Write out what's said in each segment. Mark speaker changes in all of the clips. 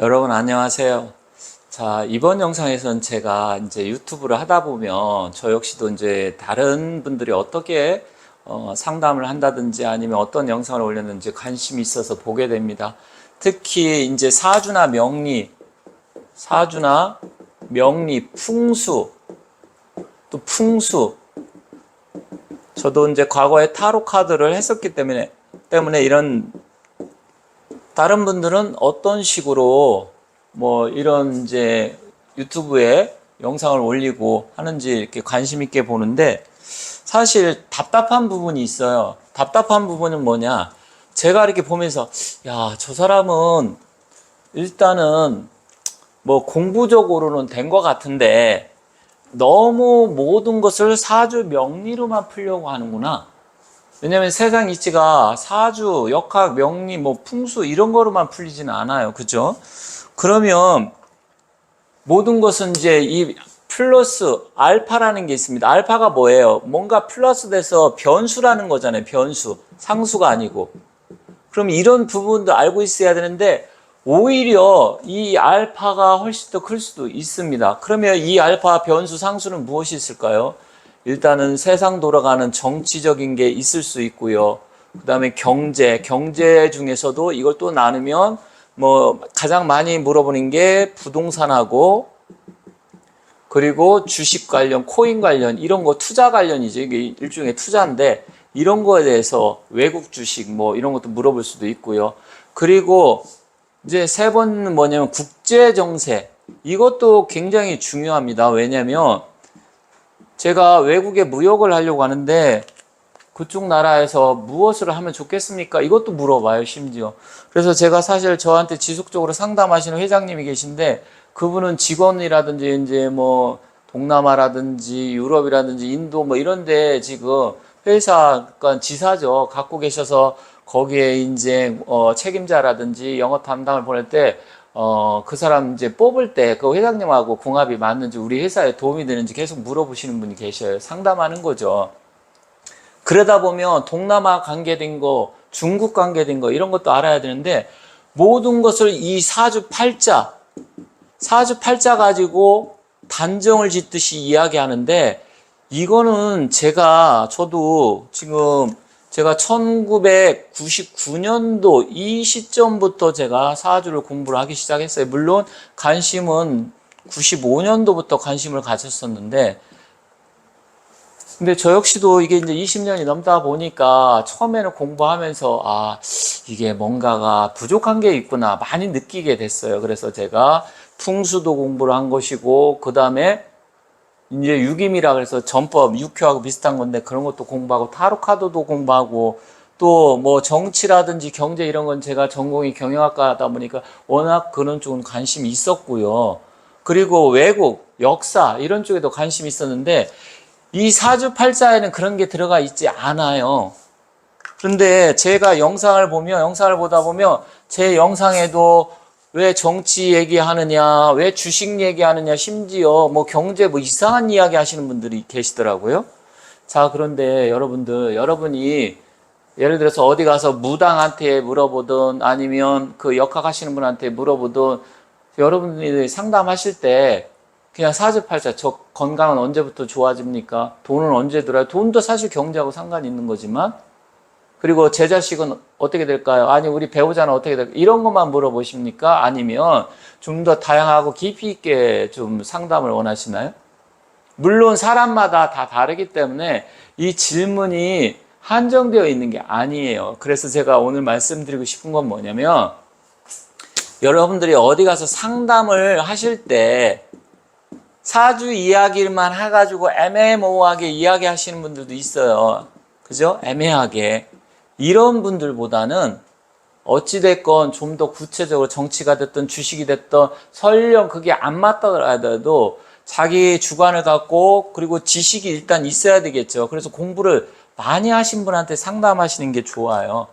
Speaker 1: 여러분 안녕하세요. 자, 이번 영상에서는 제가 이제 유튜브를 하다 보면 저 역시도 이제 다른 분들이 어떻게 상담을 한다든지 아니면 어떤 영상을 올렸는지 관심이 있어서 보게 됩니다. 특히 이제 사주나 명리, 풍수, 또 풍수. 저도 이제 과거에 타로 카드를 했었기 때문에 이런 다른 분들은 어떤 식으로 뭐 이런 이제 유튜브에 영상을 올리고 하는지 이렇게 관심 있게 보는데 사실 답답한 부분이 있어요. 답답한 부분은 뭐냐? 제가 이렇게 보면서 야, 저 사람은 일단은 뭐 공부적으로는 된 것 같은데 너무 모든 것을 사주 명리로만 풀려고 하는구나. 왜냐면 세상 이치가 사주, 역학, 명리, 뭐 풍수 이런 거로만 풀리지는 않아요. 그죠? 그러면 모든 것은 이제 이 플러스 알파라는 게 있습니다. 알파가 뭐예요? 뭔가 플러스 돼서 변수라는 거잖아요. 변수. 상수가 아니고. 그럼 이런 부분도 알고 있어야 되는데 오히려 이 알파가 훨씬 더 클 수도 있습니다. 그러면 이 알파 변수 상수는 무엇이 있을까요? 일단은 세상 돌아가는 정치적인 게 있을 수 있고요. 그 다음에 경제 중에서도 이걸 또 나누면 뭐 가장 많이 물어보는 게 부동산하고 그리고 주식 관련, 코인 관련 이런 거 투자 관련이죠. 이게 일종의 투자인데 이런 거에 대해서 외국 주식 뭐 이런 것도 물어볼 수도 있고요. 그리고 이제 세 번은 뭐냐면 국제 정세. 이것도 굉장히 중요합니다. 왜냐면 제가 외국에 무역을 하려고 하는데 그쪽 나라에서 무엇을 하면 좋겠습니까? 이것도 물어봐요, 심지어. 그래서 제가 사실 저한테 지속적으로 상담하시는 회장님이 계신데 그분은 직원이라든지 이제 뭐 동남아라든지 유럽이라든지 인도 뭐 이런 데 지금 회사, 그러니까 지사죠. 갖고 계셔서 거기에 이제 책임자라든지 영업 담당을 보낼 때 그 사람 이제 뽑을 때 그 회장님하고 궁합이 맞는지 우리 회사에 도움이 되는지 계속 물어보시는 분이 계셔요. 상담하는 거죠. 그러다 보면 동남아 관계된 거, 중국 관계된 거 이런 것도 알아야 되는데 모든 것을 이 사주 팔자 가지고 단정을 짓듯이 이야기하는데 이거는 저도 지금 제가 1999년도 이 시점부터 제가 사주를 공부를 하기 시작했어요. 물론 관심은 95년도부터 관심을 가졌었는데 근데 저 역시도 이게 이제 20년이 넘다 보니까 처음에는 공부하면서 이게 뭔가가 부족한 게 있구나 많이 느끼게 됐어요. 그래서 제가 풍수도 공부를 한 것이고 그 다음에 이제 육임이라 그래서 전법, 육효하고 비슷한 건데 그런 것도 공부하고 타로 카드도 공부하고 또 뭐 정치라든지 경제 이런 건 제가 전공이 경영학과다 보니까 워낙 그런 쪽은 관심이 있었고요. 그리고 외국, 역사 이런 쪽에도 관심이 있었는데 이 사주팔자에는 그런 게 들어가 있지 않아요. 그런데 제가 영상을 보다 보면 제 영상에도 왜 정치 얘기하느냐, 왜 주식 얘기하느냐, 심지어 뭐 경제 뭐 이상한 이야기 하시는 분들이 계시더라고요. 자, 그런데 여러분이 예를 들어서 어디 가서 무당한테 물어보든 아니면 그 역학하시는 분한테 물어보든 여러분들이 상담하실 때 그냥 사주팔자, 저 건강은 언제부터 좋아집니까? 돈은 언제 들어요? 돈도 사실 경제하고 상관이 있는 거지만 그리고 제 자식은 어떻게 될까요? 아니 우리 배우자는 어떻게 될까요? 이런 것만 물어보십니까? 아니면 좀 더 다양하고 깊이 있게 좀 상담을 원하시나요? 물론 사람마다 다 다르기 때문에 이 질문이 한정되어 있는 게 아니에요. 그래서 제가 오늘 말씀드리고 싶은 건 뭐냐면 여러분들이 어디 가서 상담을 하실 때 사주 이야기만 해가지고 애매모호하게 이야기하시는 분들도 있어요. 그죠? 애매하게. 이런 분들보다는 어찌됐건 좀 더 구체적으로 정치가 됐든 주식이 됐든 설령 그게 안 맞더라도 자기 주관을 갖고 그리고 지식이 일단 있어야 되겠죠. 그래서 공부를 많이 하신 분한테 상담하시는 게 좋아요.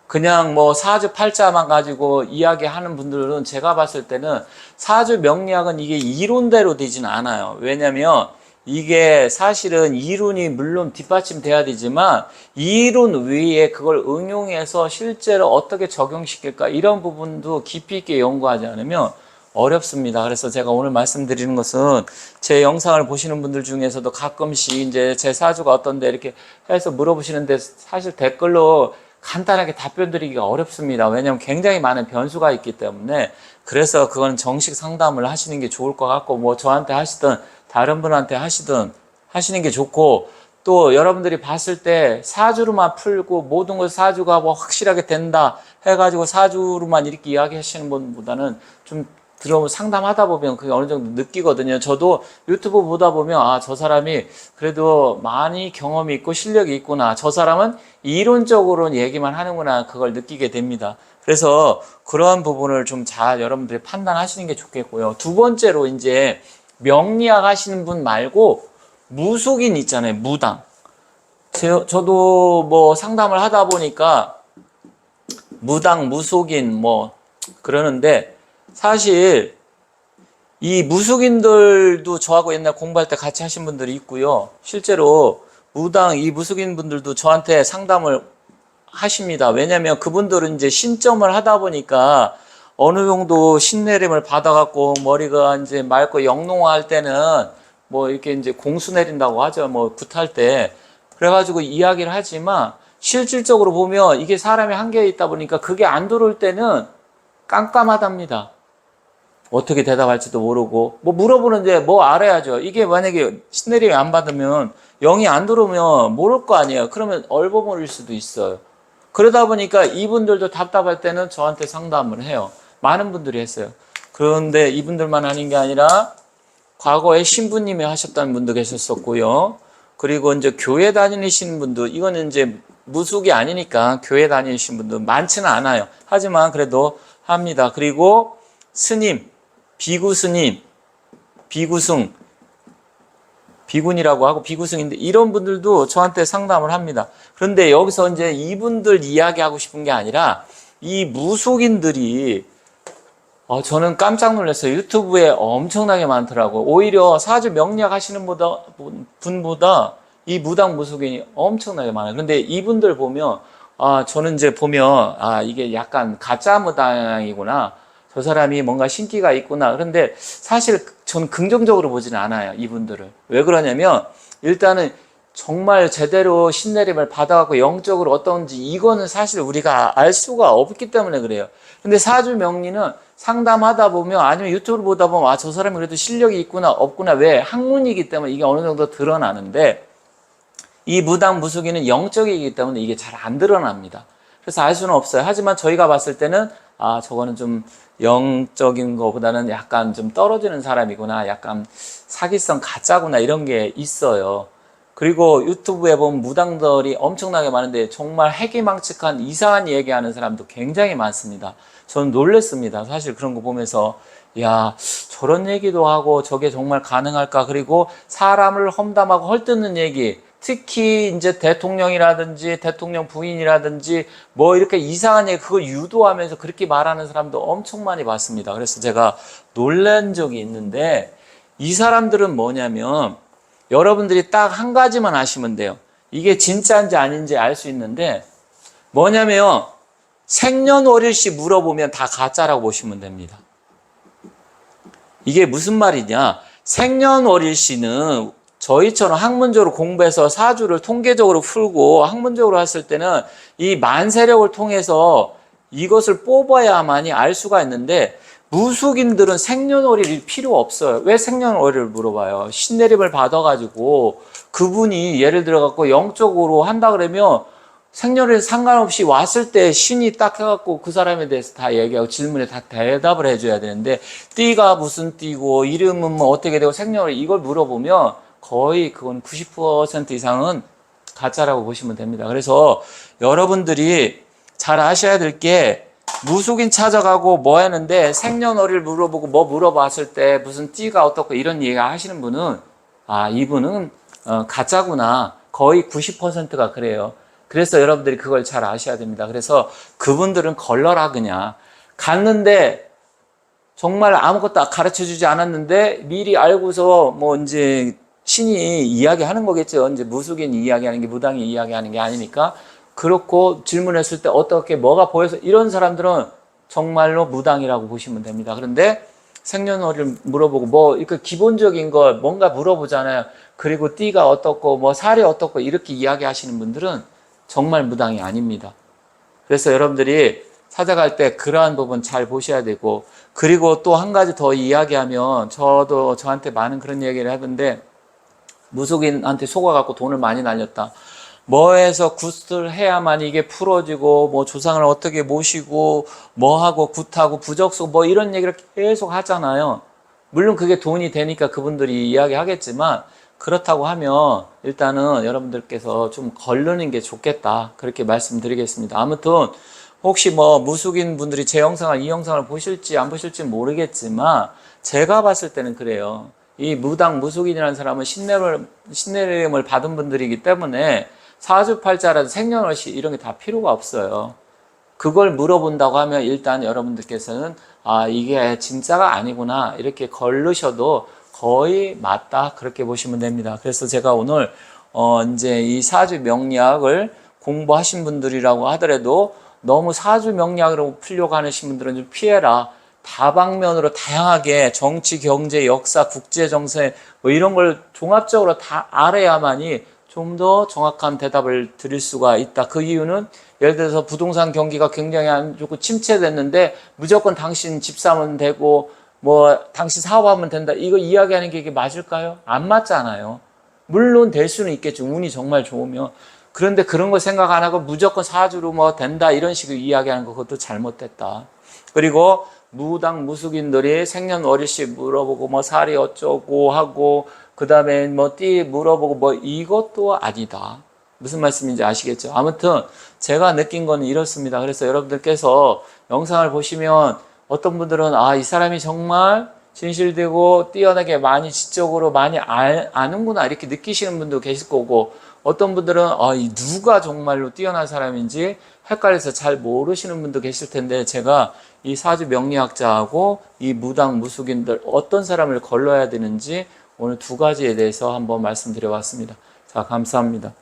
Speaker 1: 그냥 뭐 사주 팔자만 가지고 이야기하는 분들은 제가 봤을 때는 사주 명리학은 이게 이론대로 되진 않아요. 왜냐면 이게 사실은 이론이 물론 뒷받침돼야 되지만 이론 위에 그걸 응용해서 실제로 어떻게 적용시킬까 이런 부분도 깊이 있게 연구하지 않으면 어렵습니다. 그래서 제가 오늘 말씀드리는 것은 제 영상을 보시는 분들 중에서도 가끔씩 이제 제 사주가 어떤데 이렇게 해서 물어보시는데 사실 댓글로 간단하게 답변 드리기가 어렵습니다. 왜냐하면 굉장히 많은 변수가 있기 때문에 그래서 그건 정식 상담을 하시는 게 좋을 것 같고 뭐 저한테 하시든 다른 분한테 하시든 하시는 게 좋고 또 여러분들이 봤을 때 사주로만 풀고 모든 것 사주가 뭐 확실하게 된다 해가지고 사주로만 이렇게 이야기하시는 분보다는 좀 상담하다 보면 그게 어느 정도 느끼거든요. 저도 유튜브 보다 보면 아, 저 사람이 그래도 많이 경험이 있고 실력이 있구나. 저 사람은 이론적으로는 얘기만 하는구나. 그걸 느끼게 됩니다. 그래서 그러한 부분을 좀 잘 여러분들이 판단하시는 게 좋겠고요. 두 번째로 이제 명리학 하시는 분 말고 무속인 있잖아요. 무당. 저도 뭐 상담을 하다 보니까 무당, 무속인 뭐 그러는데 사실 이 무속인들도 저하고 옛날 공부할 때 같이 하신 분들이 있고요. 실제로 무당 이 무속인 분들도 저한테 상담을 하십니다. 왜냐하면 그분들은 이제 신점을 하다 보니까 어느 정도 신내림을 받아갖고 머리가 이제 맑고 영롱할 때는 뭐 이렇게 이제 공수 내린다고 하죠. 뭐 굿할 때. 그래가지고 이야기를 하지만 실질적으로 보면 이게 사람이 한계에 있다 보니까 그게 안 들어올 때는 깜깜하답니다. 어떻게 대답할지도 모르고 뭐 물어보는데 뭐 알아야죠. 이게 만약에 신내림이 안 받으면 영이 안 들어오면 모를 거 아니에요. 그러면 얼버무릴 수도 있어요. 그러다 보니까 이분들도 답답할 때는 저한테 상담을 해요. 많은 분들이 했어요. 그런데 이분들만 아닌 게 아니라 과거에 신부님이 하셨다는 분도 계셨었고요. 그리고 이제 교회 다니시는 분도 이거는 이제 무속이 아니니까 교회 다니시는 분도 많지는 않아요. 하지만 그래도 합니다. 그리고 스님, 비구 스님, 비구승, 비군이라고 하고 비구승인데 이런 분들도 저한테 상담을 합니다. 그런데 여기서 이제 이분들 이야기하고 싶은 게 아니라 이 무속인들이 저는 깜짝 놀랐어요. 유튜브에 엄청나게 많더라고요. 오히려 사주 명리학 하시는 분보다 이 무당 무속인이 엄청나게 많아요. 그런데 이분들 보면 저는 이제 보면 이게 약간 가짜 무당이구나. 저 사람이 뭔가 신기가 있구나. 그런데 사실 저는 긍정적으로 보지는 않아요. 이분들을. 왜 그러냐면 일단은 정말 제대로 신내림을 받아갖고 영적으로 어떤지 이거는 사실 우리가 알 수가 없기 때문에 그래요. 근데 사주 명리는 상담하다 보면 아니면 유튜브를 보다 보면 저 사람이 그래도 실력이 있구나 없구나. 왜? 학문이기 때문에 이게 어느 정도 드러나는데 이 무당 무속인은 영적이기 때문에 이게 잘 안 드러납니다. 그래서 알 수는 없어요. 하지만 저희가 봤을 때는 저거는 좀 영적인 것보다는 약간 좀 떨어지는 사람이구나. 약간 사기성 가짜구나. 이런 게 있어요. 그리고 유튜브에 보면 무당들이 엄청나게 많은데 정말 해기망측한 이상한 얘기하는 사람도 굉장히 많습니다. 저는 놀랬습니다. 사실 그런 거 보면서 야, 저런 얘기도 하고 저게 정말 가능할까? 그리고 사람을 험담하고 헐뜯는 얘기, 특히 이제 대통령이라든지 대통령 부인이라든지 뭐 이렇게 이상한 얘기 그거 유도하면서 그렇게 말하는 사람도 엄청 많이 봤습니다. 그래서 제가 놀란 적이 있는데 이 사람들은 뭐냐면 여러분들이 딱 한 가지만 아시면 돼요. 이게 진짜인지 아닌지 알 수 있는데 뭐냐면 생년월일시 물어보면 다 가짜라고 보시면 됩니다. 이게 무슨 말이냐? 생년월일시는 저희처럼 학문적으로 공부해서 사주를 통계적으로 풀고 학문적으로 했을 때는 이 만세력을 통해서 이것을 뽑아야만이 알 수가 있는데 무속인들은 생년월일이 필요 없어요. 왜 생년월일을 물어봐요? 신내림을 받아가지고 그분이 예를 들어갖고 영적으로 한다 그러면 생년월일 상관없이 왔을 때 신이 딱 해갖고 그 사람에 대해서 다 얘기하고 질문에 다 대답을 해줘야 되는데 띠가 무슨 띠고 이름은 뭐 어떻게 되고 생년월일 이걸 물어보면 거의 그건 90% 이상은 가짜라고 보시면 됩니다. 그래서 여러분들이 잘 아셔야 될 게 무속인 찾아가고 뭐 하는데 생년월일 물어보고 뭐 물어봤을 때 무슨 띠가 어떻고 이런 얘기 하시는 분은 이분은 가짜구나. 거의 90%가 그래요. 그래서 여러분들이 그걸 잘 아셔야 됩니다. 그래서 그분들은 걸러라 그냥. 갔는데 정말 아무것도 가르쳐주지 않았는데 미리 알고서 뭐 이제 신이 이야기하는 거겠죠. 이제 무속인이 이야기하는 게 무당이 이야기하는 게 아니니까. 그렇고 질문했을 때 어떻게 뭐가 보여서 이런 사람들은 정말로 무당이라고 보시면 됩니다. 그런데 생년월일 물어보고 뭐 이렇게 기본적인 거 뭔가 물어보잖아요. 그리고 띠가 어떻고 뭐 살이 어떻고 이렇게 이야기하시는 분들은 정말 무당이 아닙니다. 그래서 여러분들이 찾아갈 때 그러한 부분 잘 보셔야 되고, 그리고 또 한 가지 더 이야기하면 저도 저한테 많은 그런 얘기를 하던데, 무속인한테 속아갖고 돈을 많이 날렸다. 뭐해서 굿을 해야만 이게 풀어지고 뭐 조상을 어떻게 모시고 뭐하고 굿하고 부적수 뭐 이런 얘기를 계속 하잖아요. 물론 그게 돈이 되니까 그분들이 이야기하겠지만, 그렇다고 하면 일단은 여러분들께서 좀 걸르는 게 좋겠다, 그렇게 말씀드리겠습니다. 아무튼 혹시 뭐 무속인 분들이 제 영상을 이 영상을 보실지 안 보실지 모르겠지만 제가 봤을 때는 그래요. 이 무당 무속인이라는 사람은 신내림을 받은 분들이기 때문에 사주팔자라든 생년월시 이런 게 다 필요가 없어요. 그걸 물어본다고 하면 일단 여러분들께서는 아, 이게 진짜가 아니구나 이렇게 걸르셔도 거의 맞다, 그렇게 보시면 됩니다. 그래서 제가 오늘 이제 이 사주 명리학을 공부하신 분들이라고 하더라도 너무 사주 명리학으로 풀려고 하시는 분들은 좀 피해라. 다방면으로 다양하게 정치, 경제, 역사, 국제 정세 뭐 이런 걸 종합적으로 다 알아야만이 좀 더 정확한 대답을 드릴 수가 있다. 그 이유는 예를 들어서 부동산 경기가 굉장히 안 좋고 침체됐는데 무조건 당신 집 사면 되고 뭐 당신 사업하면 된다, 이거 이야기하는 게 이게 맞을까요? 안 맞잖아요. 물론 될 수는 있겠죠, 운이 정말 좋으면. 그런데 그런 거 생각 안 하고 무조건 사주로 뭐 된다 이런 식으로 이야기하는 거, 그것도 잘못됐다. 그리고 무당 무속인들이 생년월일시 물어보고 뭐 살이 어쩌고 하고 그 다음에 뭐 띠 물어보고 뭐 이것도 아니다. 무슨 말씀인지 아시겠죠? 아무튼 제가 느낀 거는 이렇습니다. 그래서 여러분들께서 영상을 보시면 어떤 분들은 아, 이 사람이 정말 진실되고 뛰어나게 많이 지적으로 많이 아는구나 이렇게 느끼시는 분도 계실 거고, 어떤 분들은 아, 이 누가 정말로 뛰어난 사람인지 헷갈려서 잘 모르시는 분도 계실 텐데, 제가 이 사주 명리학자하고 이 무당 무속인들 어떤 사람을 걸러야 되는지 오늘 두 가지에 대해서 한번 말씀드려 봤습니다. 자, 감사합니다.